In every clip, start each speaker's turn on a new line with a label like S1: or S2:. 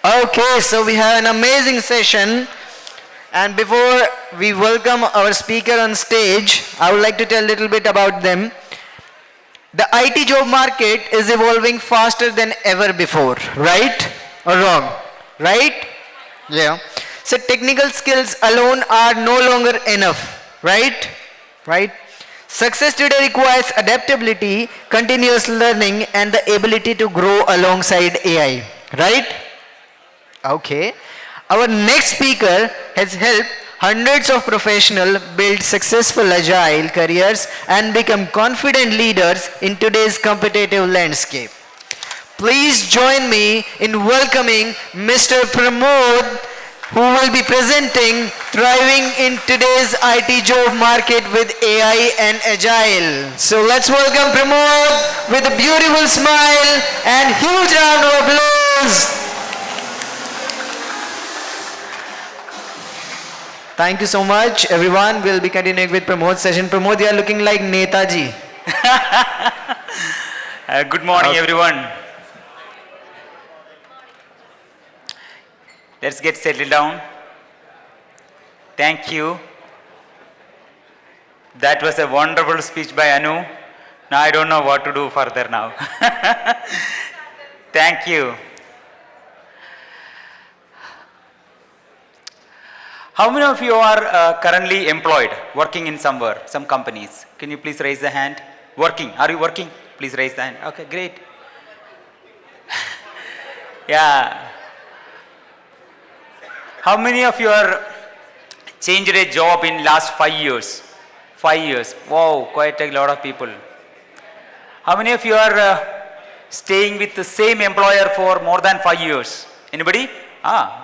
S1: Okay, so we have an amazing session. And before we welcome our speaker on stage, I would like to tell a little bit about them. The IT job market is evolving faster than ever before, right? Or wrong? Right? Yeah. So technical skills alone are no longer enough, right? Right? Success today requires adaptability, continuous learning, and the ability to grow alongside AI, right? Okay. Our next speaker has helped hundreds of professionals build successful agile careers and become confident leaders in today's competitive landscape. Please join me in welcoming Mr. Pramod, who will be presenting Thriving in Today's IT Job Market with AI and Agile. So let's welcome Pramod with a beautiful smile and huge round of applause. Thank you so much, everyone. We'll be continuing with Pramod's session. Pramod, you are looking like Netaji.
S2: Good morning, everyone. Let's get settled down. Thank you. That was a wonderful speech by Anu. Now I don't know what to do further now. Thank you. How many of you are currently employed, working in somewhere, some companies? Can you please raise the hand? Working. Are you working? Please raise the hand. Okay, great. Yeah. How many of you are changed a job in last 5 years? 5 years. Wow, quite a lot of people. How many of you are staying with the same employer for more than 5 years? Anybody?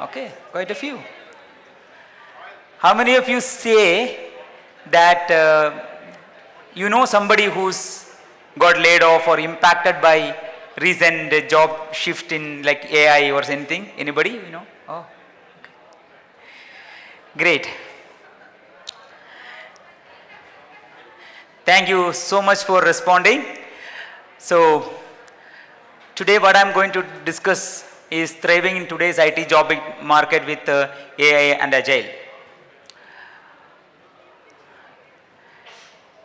S2: Okay, quite a few. How many of you say that you know somebody who's got laid off or impacted by recent job shift in like AI or anything? Anybody? You know? Oh, okay. Great. Thank you so much for responding. So today what I'm going to discuss is thriving in today's IT job market with AI and Agile.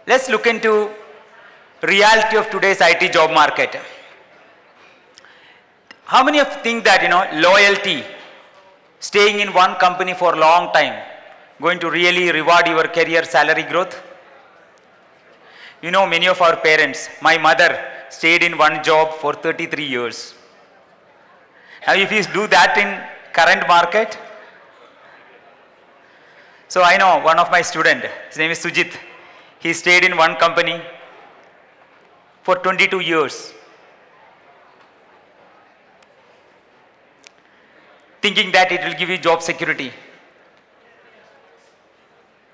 S2: Let's look into reality of today's IT job market. How many of you think that, loyalty, staying in one company for a long time, going to really reward your career salary growth? Many of our parents, my mother stayed in one job for 33 years. Now if you do that in current market, so I know one of my student, his name is Sujit. He stayed in one company for 22 years, thinking that it will give you job security.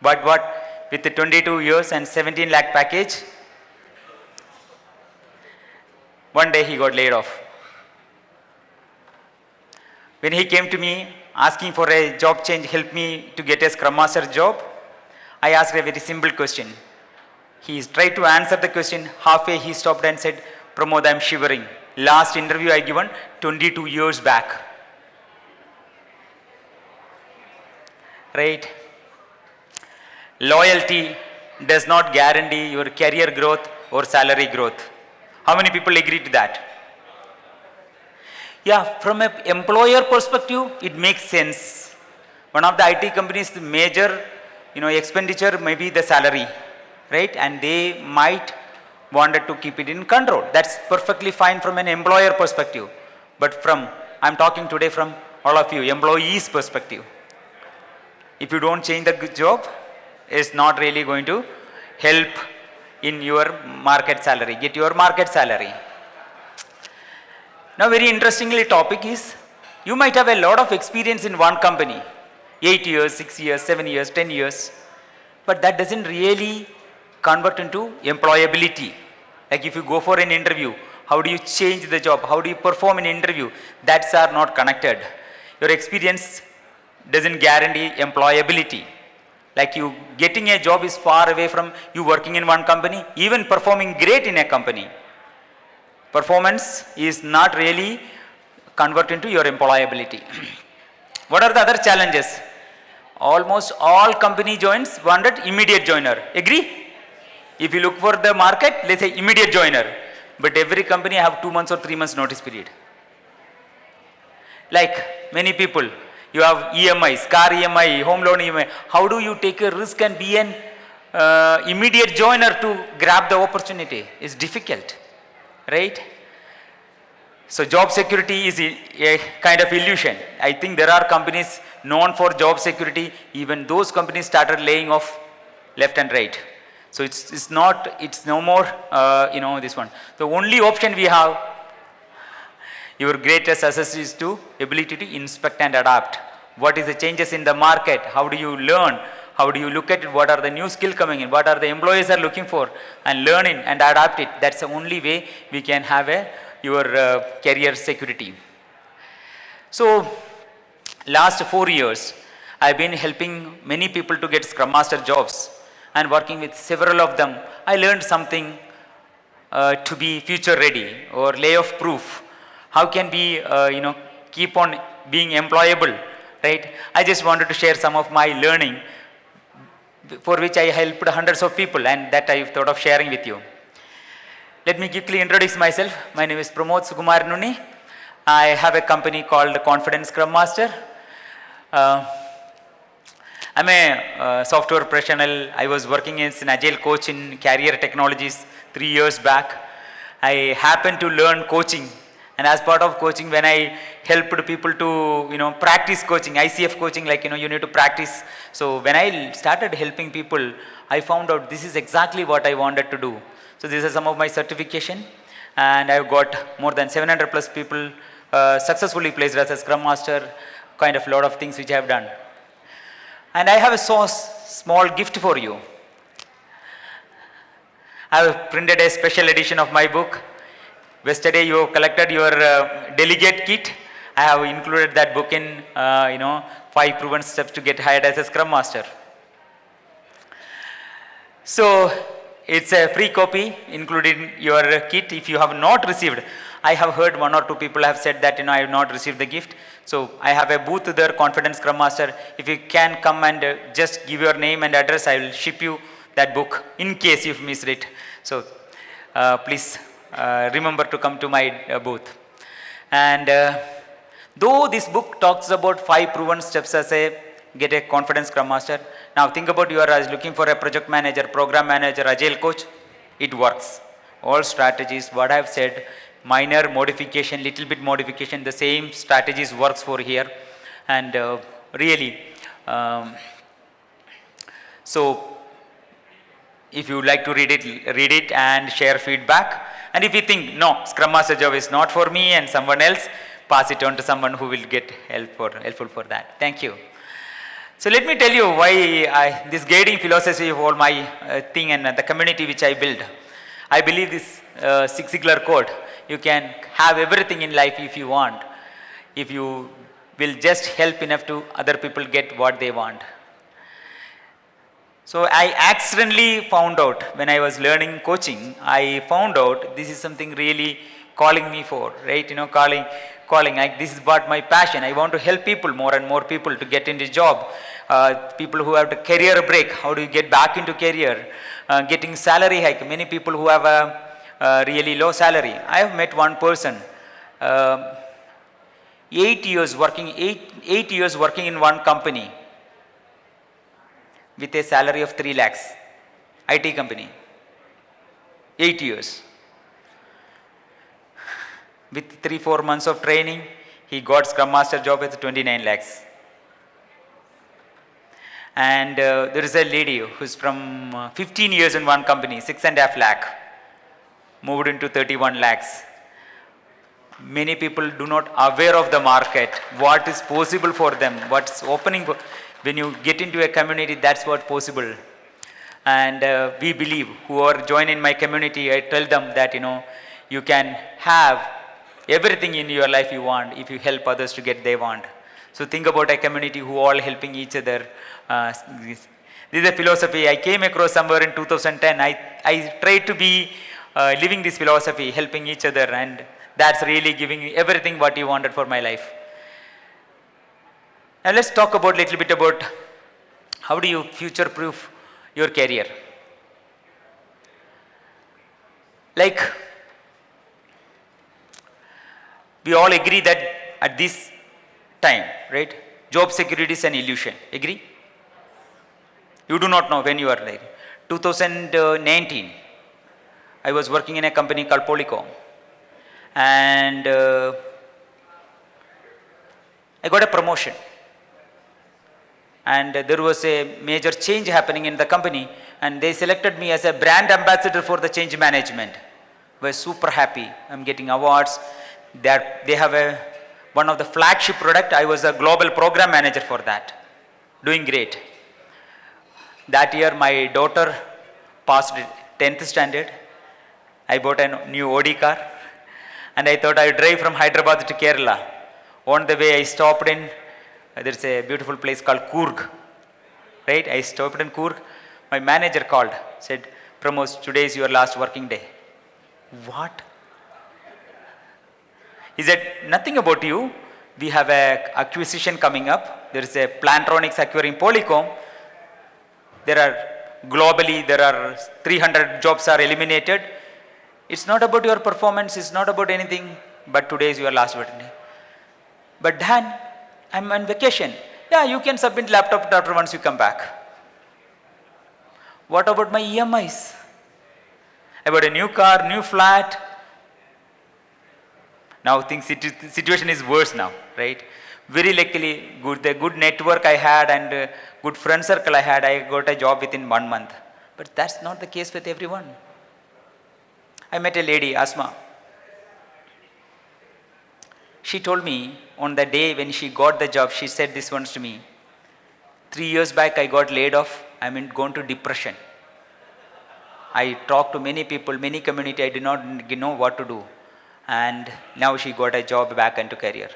S2: But what? With the 22 years and 17 lakh package, one day he got laid off. When he came to me asking for a job change, help me to get a Scrum Master job, I asked a very simple question. He tried to answer the question, halfway he stopped and said, Pramod, I'm shivering. Last interview I given 22 years back. Right? Loyalty does not guarantee your career growth or salary growth. How many people agree to that? Yeah, from an employer perspective, it makes sense. One of the IT companies, the major expenditure may be the salary. Right? And they might wanted to keep it in control. That's perfectly fine from an employer perspective. But I'm talking today from all of you, employees perspective. If you don't change the job, it's not really going to help in your market salary, get your market salary. Now very interestingly topic is, you might have a lot of experience in one company, 8 years, 6 years, 7 years, 10 years, but that doesn't really convert into employability. Like if you go for an interview, how do you change the job? How do you perform in interview? That's are not connected. Your experience doesn't guarantee employability. Like you getting a job is far away from you working in one company, even performing great in a company. Performance is not really convert into your employability. What are the other challenges? Almost all company joins wanted immediate joiner. Agree? If you look for the market, let's say immediate joiner. But every company have 2 months or 3 months notice period. Like many people, you have EMIs, car EMI, home loan EMI. How do you take a risk and be an immediate joiner to grab the opportunity? It's difficult, right? So job security is a kind of illusion. I think there are companies known for job security. Even those companies started laying off left and right. So it's no more this one. The only option we have, your greatest assist is to ability to inspect and adapt. What is the changes in the market? How do you learn? How do you look at it? What are the new skill coming in? What are the employees are looking for? And learn it and adapt it. That's the only way we can have your career security. So last 4 years, I've been helping many people to get Scrum Master jobs and working with several of them. I learned something to be future ready or layoff proof. How can we keep on being employable, right? I just wanted to share some of my learning for which I helped hundreds of people, and that I thought of sharing with you. Let me quickly introduce myself. My name is Pramod Sukumaranunni. I have a company called Confidence Scrum Master. I'm a software professional. I was working as an Agile Coach in Career Technologies 3 years back. I happened to learn coaching, and as part of coaching, when I helped people to practice coaching, ICF coaching, like you need to practice. So when I started helping people, I found out this is exactly what I wanted to do. So these are some of my certification, and I've got more than 700 plus people successfully placed as a Scrum Master, kind of lot of things which I have done. And I have a small gift for you. I have printed a special edition of my book. Yesterday you collected your delegate kit. I have included that book in 5 proven steps to get hired as a Scrum Master. So it's a free copy included in your kit. If you have not received, I have heard 1 or 2 people have said that I have not received the gift. So I have a booth there, Confidence Scrum Master. If you can come and just give your name and address, I will ship you that book in case you've missed it. So please remember to come to my booth. And though this book talks about 5 proven steps as a get a Confidence Scrum Master. Now think about you are looking for a project manager, program manager, Agile Coach. It works. All strategies, what I have said, minor modification, little bit modification, the same strategies works for here. And really, so if you would like to read it and share feedback. And if you think, no, Scrum Master job is not for me and someone else, pass it on to someone who will get helpful for that. Thank you. So let me tell you why this guiding philosophy of all my thing and the community which I build. I believe this Six Siglar code. You can have everything in life if you want, if you will just help enough to other people get what they want. So I accidentally found out when I was learning coaching, I found out this is something really calling me for, right? Calling like this is what my passion. I want to help people, more and more people to get into job. People who have the career break, how do you get back into career? Getting salary hike. Many people who have a really low salary. I have met one person, 8 years working in one company with a salary of 3 lakhs, IT company, 8 years. With 3-4 months of training, he got Scrum Master job with 29 lakhs. And there is a lady who's from 15 years in one company, 6.5 lakh, moved into 31 lakhs. Many people do not aware of the market, what is possible for them, what's opening. When you get into a community, that's what possible. And we believe, who are joined in my community, I tell them that you can have everything in your life you want if you help others to get they want. So think about a community who all helping each other. This is a philosophy I came across somewhere in 2010. I tried to be living this philosophy, helping each other, and That's really giving me everything what you wanted for my life. Now let's talk about little bit about how do you future proof your career. Like, we all agree that at this time, right, job security is an illusion. Agree? You do not know when you are there. 2019, I was working in a company called Polycom, and I got a promotion, and there was a major change happening in the company, and they selected me as a brand ambassador for the change management. I was super happy. I'm getting awards. They have one of the flagship product. I was a global program manager for that. Doing great. That year my daughter passed 10th standard. I bought a new Audi car, and I thought I would drive from Hyderabad to Kerala. On the way I stopped in, there's a beautiful place called Coorg. Right? I stopped in Coorg. My manager called, said, Pramod, today is your last working day. What? He said, nothing about you. We have a acquisition coming up. There is a Plantronics acquiring Polycom. There are 300 jobs are eliminated. It's not about your performance. It's not about anything. But today is your last working day. But Dan, I'm on vacation. Yeah, you can submit laptop after once you come back. What about my EMIs? I bought a new car, new flat. Now situation is worse now, right? Very luckily, the good network I had and good friend circle I had, I got a job within 1 month. But that's not the case with everyone. I met a lady, Asma. She told me on the day when she got the job, she said this once to me. 3 years back, I got laid off. I'm gone to depression. I talked to many people, many community. I did not know what to do. And now she got a job back into career.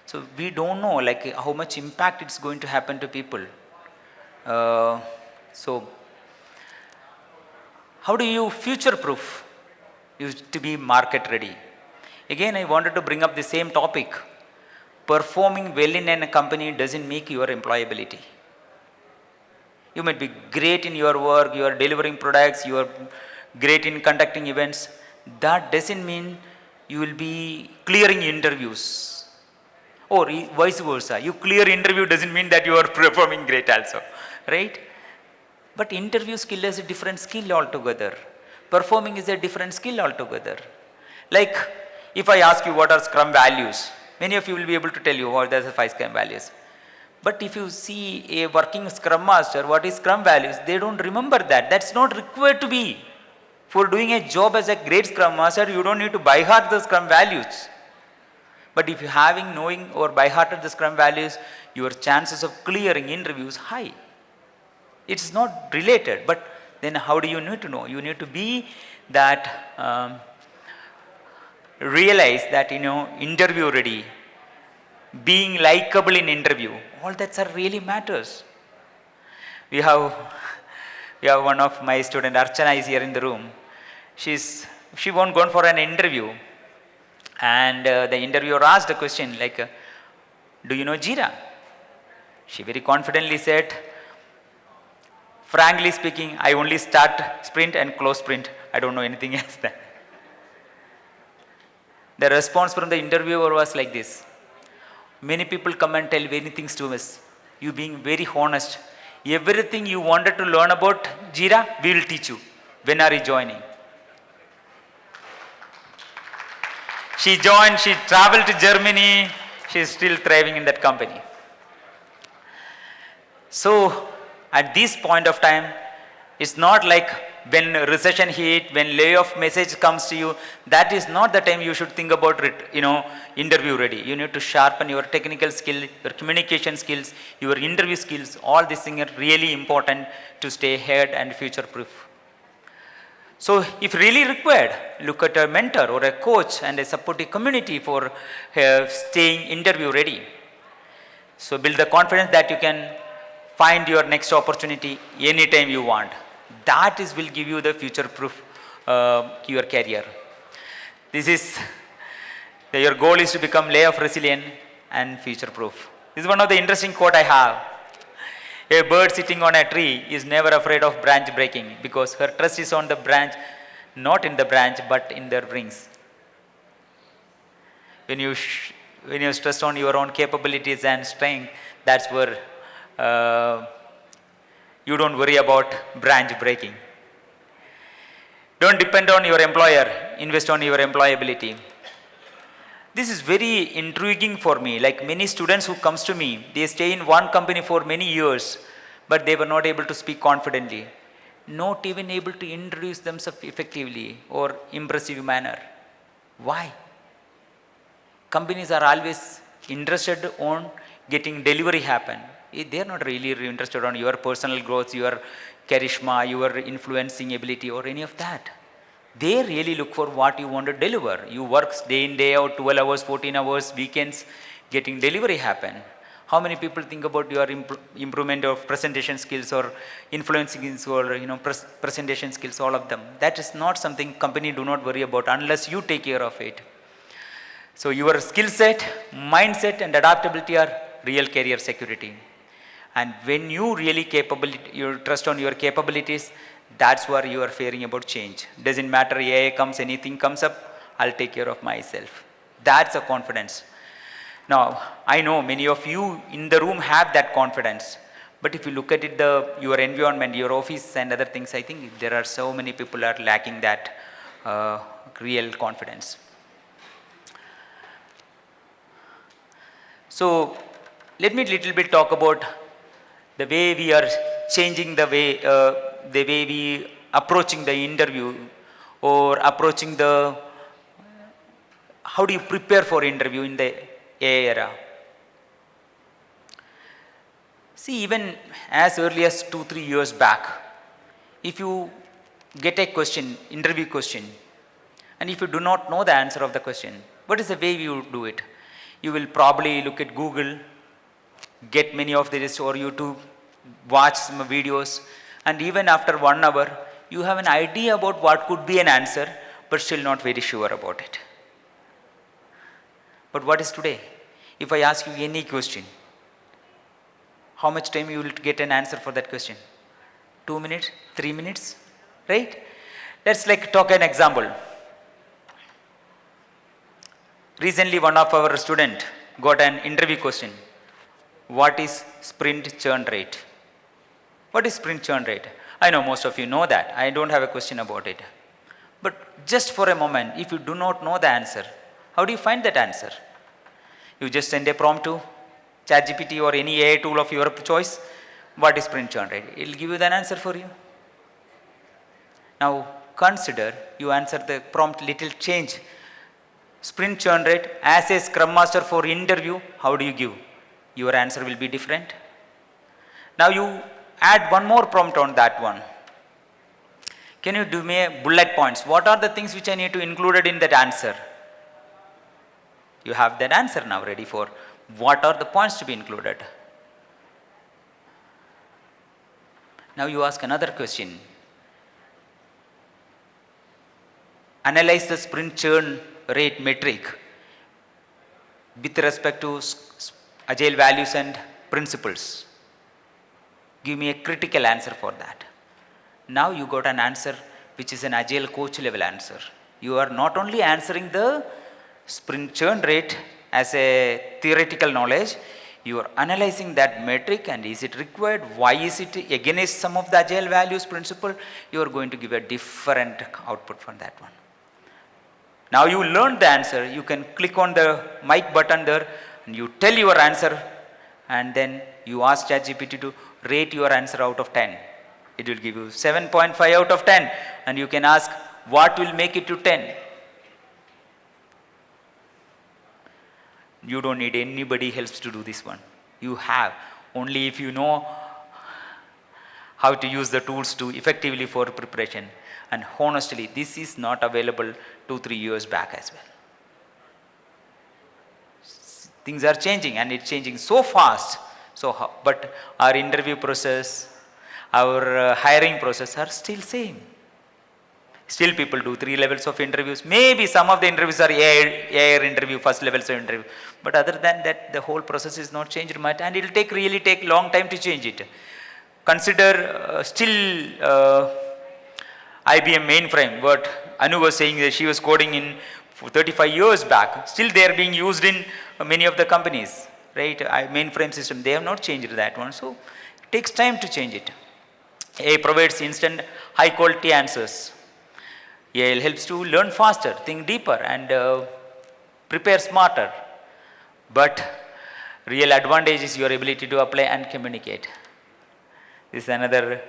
S2: So we don't know like how much impact it's going to happen to people. So how do you future proof you to be market ready? Again, I wanted to bring up the same topic. Performing well in a company doesn't make your employability. You might be great in your work, you are delivering products, you are great in conducting events. That doesn't mean you will be clearing interviews. Or vice versa. You clear interview doesn't mean that you are performing great also. Right? But interview skill is a different skill altogether. Performing is a different skill altogether. Like, if I ask you what are Scrum values, many of you will be able to tell you what are the 5 Scrum values. But if you see a working Scrum Master, what is Scrum values, they don't remember that. That's not required to be. For doing a job as a great Scrum Master, you don't need to by heart the Scrum values. But if you knowing or by hearted the Scrum values, your chances of clearing interviews high. It's not related, but then how do you need to know? You need to be that, realize that, interview ready, being likable in interview, all that really matters. We have one of my student, Archana is here in the room. She won't go for an interview, and the interviewer asked a question like, do you know Jira? She very confidently said, frankly speaking, I only start sprint and close sprint. I don't know anything else then. The response from the interviewer was like this. Many people come and tell many things to us. You being very honest. Everything you wanted to learn about Jira, we will teach you. When are you joining? She joined, she traveled to Germany. She is still thriving in that company. So, at this point of time, it's not like when recession hit, when layoff message comes to you, that is not the time you should think about interview ready. You need to sharpen your technical skill, your communication skills, your interview skills. All these things are really important to stay ahead and future proof. So if really required, look at a mentor or a coach and a supportive community for staying interview ready. So build the confidence that you can find your next opportunity anytime you want. That will give you the future proof your career. This is Your goal is to become layoff resilient and future proof. This is one of the interesting quote I have. A bird sitting on a tree is never afraid of branch breaking because her trust is on the branch, not in the branch, but in their wings. When you when you stress on your own capabilities and strength, that's where you don't worry about branch breaking. Don't depend on your employer, invest on your employability. This is very intriguing for me. Like many students who comes to me, they stay in one company for many years, but they were not able to speak confidently, not even able to introduce themselves effectively or impressive manner. Why? Companies are always interested on getting delivery happen. They are not really interested on your personal growth, your charisma, your influencing ability or any of that. They really look for what you want to deliver. You work day in, day out, 12 hours, 14 hours, weekends, getting delivery happen. How many people think about your improvement of presentation skills or influencing skills or presentation skills, all of them. That is not something company do not worry about unless you take care of it. So your skill set, mindset and adaptability are real career security. And when you really you trust on your capabilities, that's where you are fearing about change. Doesn't matter AI comes, anything comes up, I'll take care of myself. That's a confidence. Now, I know many of you in the room have that confidence. But if you look at it, your environment, your office and other things, I think there are so many people are lacking that real confidence. So, let me little bit talk about the way we are changing the way we approaching the interview or approaching how do you prepare for interview in the AI era. See, even as early as 2-3 years back, if you get a question, interview question, and if you do not know the answer of the question, what is the way you do it? You will probably look at Google, get many of this or YouTube, watch some videos, and even after 1 hour, you have an idea about what could be an answer, but still not very sure about it. But what is today? If I ask you any question, how much time you will get an answer for that question? 2 minutes, 3 minutes, right? Let's talk an example. Recently, one of our student got an interview question. What is sprint churn rate? What is sprint churn rate? I know most of you know that. I don't have a question about it. But just for a moment, if you do not know the answer, how do you find that answer? You just send a prompt to ChatGPT or any AI tool of your choice. What is sprint churn rate? It will give you the answer for you. Now consider you answer the prompt little change. Sprint churn rate as a Scrum Master for interview, how do you give? Your answer will be different. Now you add one more prompt on that one. Can you do me a bullet points? What are the things which I need to include in that answer? You have that answer now ready for what are the points to be included. Now you ask another question. Analyze the sprint churn rate metric with respect to Agile values and principles. Give me a critical answer for that. Now you got an answer which is an Agile Coach level answer. You are not only answering the sprint churn rate as a theoretical knowledge, you are analyzing that metric and is it required, why is it against some of the Agile values principle, you are going to give a different output from that one. Now you learned the answer, you can click on the mic button there and you tell your answer and then you ask ChatGPT to rate your answer out of 10. It will give you 7.5 out of 10 and you can ask what will make it to 10. You don't need anybody else to do this one. You have only if you know how to use the tools to effectively for preparation. And honestly, this is not available 2-3 years back as well. Things are changing and it's changing so fast. But our interview process, our hiring process are still same. Still people do 3 levels of interviews. Maybe some of the interviews are AI interview, first levels of interview. But other than that, the whole process is not changed much, and it will really take long time to change it. Consider still IBM mainframe, what Anu was saying that she was coding in 35 years back. Still they are being used in many of the companies, right? Mainframe system, they have not changed that one. So it takes time to change it. AI provides instant high quality answers. AI helps to learn faster, think deeper, and prepare smarter. But real advantage is your ability to apply and communicate. This is another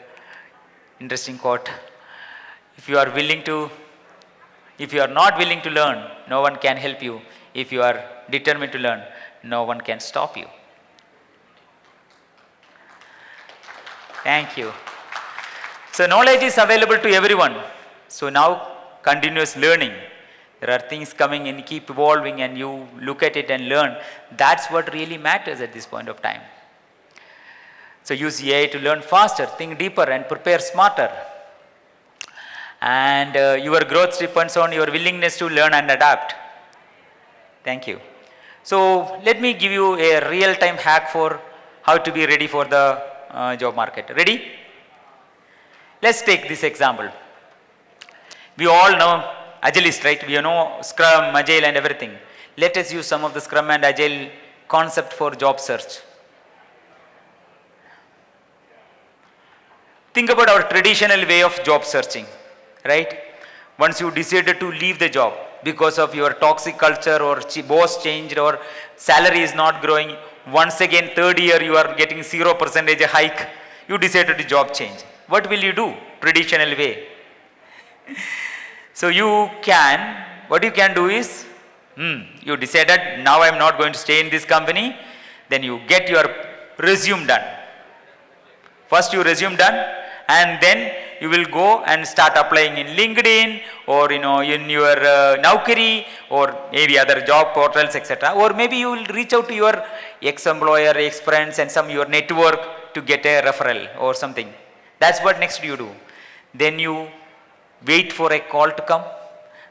S2: interesting quote. If you are not willing to learn, no one can help you. If you are determined to learn, no one can stop you. Thank you. So knowledge is available to everyone. So now continuous learning. There are things coming and keep evolving, and you look at it and learn. That's what really matters at this point of time. So use AI to learn faster, think deeper, and prepare smarter. And your growth depends on your willingness to learn and adapt. Thank you. So let me give you a real-time hack for how to be ready for the job market. Ready? Let's take this example. We all know Agilist, right? We know Scrum, Agile and everything. Let us use some of the Scrum and Agile concept for job search. Think about our traditional way of job searching, right? Once you decided to leave the job because of your toxic culture or boss changed or salary is not growing, once again third year you are getting 0% hike, you decided to job change. What will you do? Traditional way. So what you can do is, you decided now I am not going to stay in this company, then you get your resume done. First your resume done, and then you will go and start applying in LinkedIn or in your Naukri or maybe other job portals, etc. Or maybe you will reach out to your ex-employer, ex-friends and some your network to get a referral or something. That's what next you do. Then you wait for a call to come,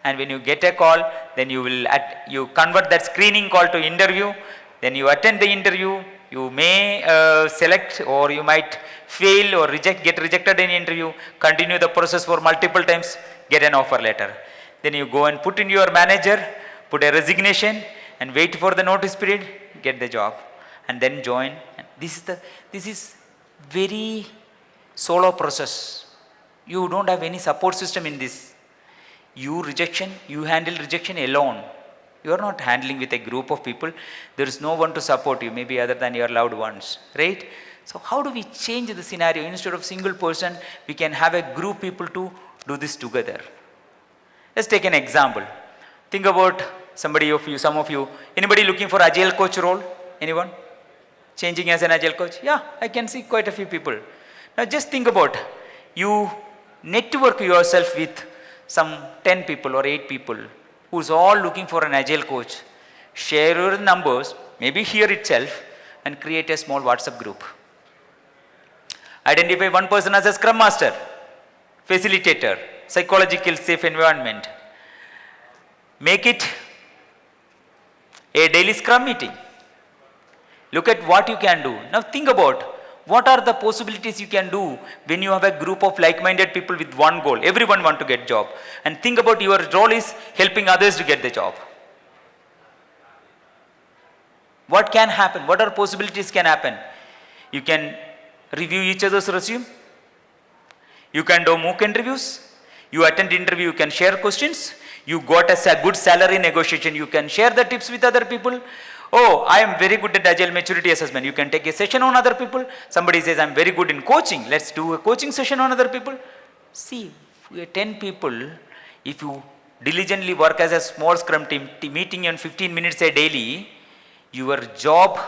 S2: and when you get a call, then you convert that screening call to interview, then you attend the interview, you may select or you might fail or get rejected in interview, continue the process for multiple times, get an offer letter. Then you go and put in your manager, put a resignation and wait for the notice period, get the job and then join. This is very solo process. You don't have any support system in this. You handle rejection alone. You are not handling with a group of people. There is no one to support you, maybe other than your loved ones, right? So how do we change the scenario? Instead of single person, we can have a group people to do this together. Let's take an example. Think about some of you, anybody looking for Agile Coach role? Anyone? Changing as an Agile Coach? Yeah, I can see quite a few people. Now just think about, you network yourself with some 10 people or 8 people who's all looking for an Agile Coach. Share your numbers, maybe here itself, and create a small WhatsApp group. Identify one person as a Scrum Master, facilitator, psychological safe environment. Make it a daily Scrum meeting. Look at what you can do. Now think about, what are the possibilities you can do when you have a group of like-minded people with one goal? Everyone want to get job. And think about your role is helping others to get the job. What can happen? What are possibilities can happen? You can review each other's resume. You can do mock interviews. You attend interview, you can share questions. You got a good salary negotiation, you can share the tips with other people. Oh, I am very good at Agile maturity assessment. You can take a session on other people. Somebody says, I am very good in coaching. Let's do a coaching session on other people. See, 10 people, if you diligently work as a small Scrum team, meeting in 15 minutes a daily, your job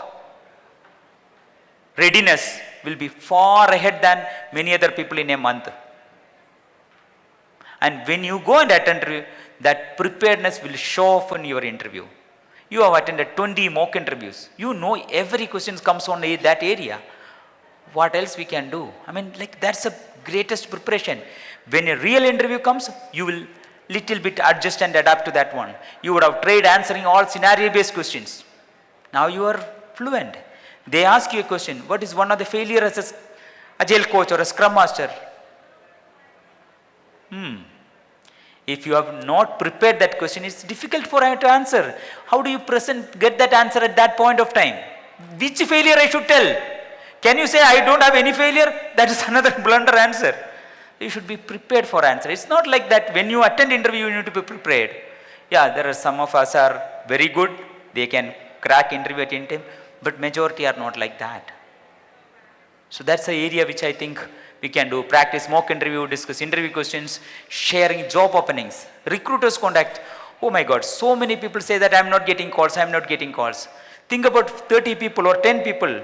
S2: readiness will be far ahead than many other people in a month. And when you go and attend interview, that preparedness will show off in your interview. You have attended 20 mock interviews. You know every question comes on that area. What else we can do? I mean, like, that's the greatest preparation. When a real interview comes, you will little bit adjust and adapt to that one. You would have tried answering all scenario based questions. Now you are fluent. They ask you a question, what is one of the failure as a Agile coach or a Scrum Master? If you have not prepared that question, it's difficult for you to answer. How do you get that answer at that point of time? Which failure I should tell? Can you say I don't have any failure? That is another blunder answer. You should be prepared for answer. It's not like that when you attend interview you need to be prepared. Yeah, there are some of us are very good. They can crack interview at any time, but majority are not like that. So that's the area which I think we can do. Practice mock interview, discuss interview questions, sharing job openings, recruiters contact. Oh my God, so many people say that I'm not getting calls, I'm not getting calls. Think about 30 people or 10 people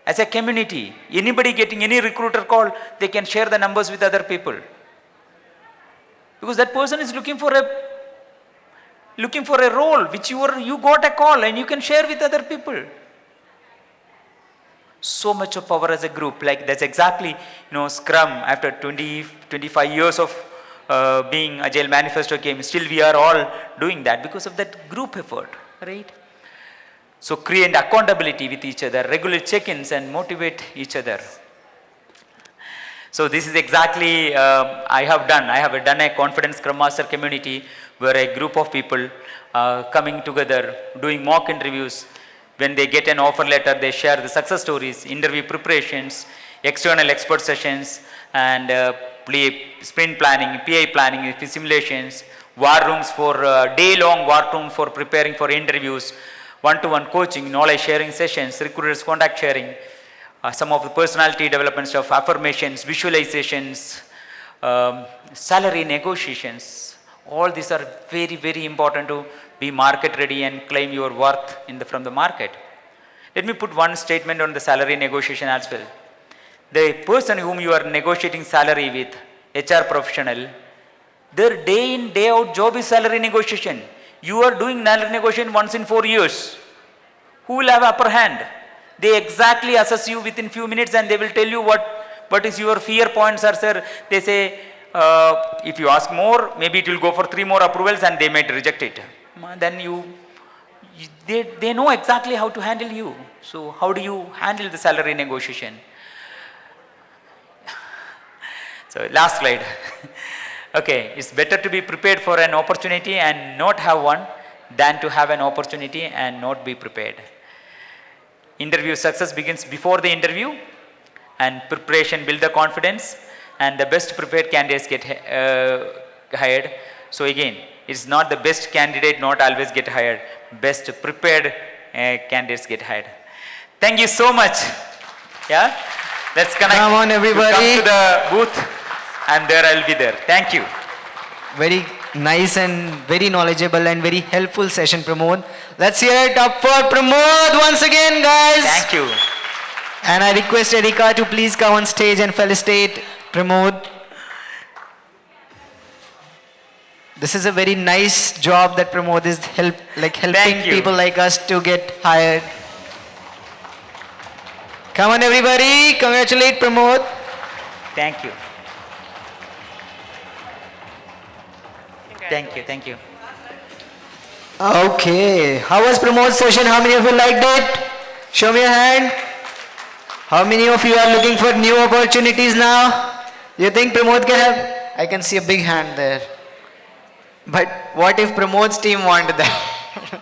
S2: as a community. Anybody getting any recruiter call, they can share the numbers with other people. Because that person is looking for a role which you got a call and you can share with other people. So much of power as a group, like that's exactly, Scrum after 25 years of being Agile Manifesto came, still we are all doing that because of that group effort, right? So create accountability with each other, regular check-ins and motivate each other. So this is exactly I have done a confidence Scrum Master community where a group of people coming together, doing mock interviews. When they get an offer letter, they share the success stories, interview preparations, external expert sessions, and sprint planning, PI planning, simulations, war rooms for day-long war room for preparing for interviews, one-to-one coaching, knowledge sharing sessions, recruiters contact sharing, some of the personality development stuff, affirmations, visualizations, salary negotiations. All these are very, very important to be market ready and claim your worth from the market. Let me put one statement on the salary negotiation as well. The person whom you are negotiating salary with, HR professional, their day in, day out job is salary negotiation. You are doing salary negotiation once in 4 years. Who will have upper hand? They exactly assess you within few minutes and they will tell you what is your fear points are, sir. They say, if you ask more, maybe it will go for 3 more approvals and they might reject it. Then they know exactly how to handle you. So how do you handle the salary negotiation? So last slide. Okay, it's better to be prepared for an opportunity and not have one than to have an opportunity and not be prepared. Interview success begins before the interview, and preparation build the confidence, and the best prepared candidates get hired. So again, it's not the best candidate not always get hired. Best prepared candidates get hired. Thank you so much. Yeah, let's connect.
S1: Come on, everybody.
S2: Come to the booth, and there I'll be there. Thank you.
S1: Very nice and very knowledgeable and very helpful session, Pramod. Let's hear it up for Pramod once again, guys.
S2: Thank you.
S1: And I request Erika to please come on stage and felicitate Pramod. This is a very nice job that Pramod is helping people like us to get hired. Come on, everybody, congratulate Pramod.
S2: Thank you. Thank you, thank you.
S1: Okay, how was Pramod's session? How many of you liked it? Show me your hand. How many of you are looking for new opportunities now? You think Pramod can help? I can see a big hand there. But what if Pramod's team wanted that?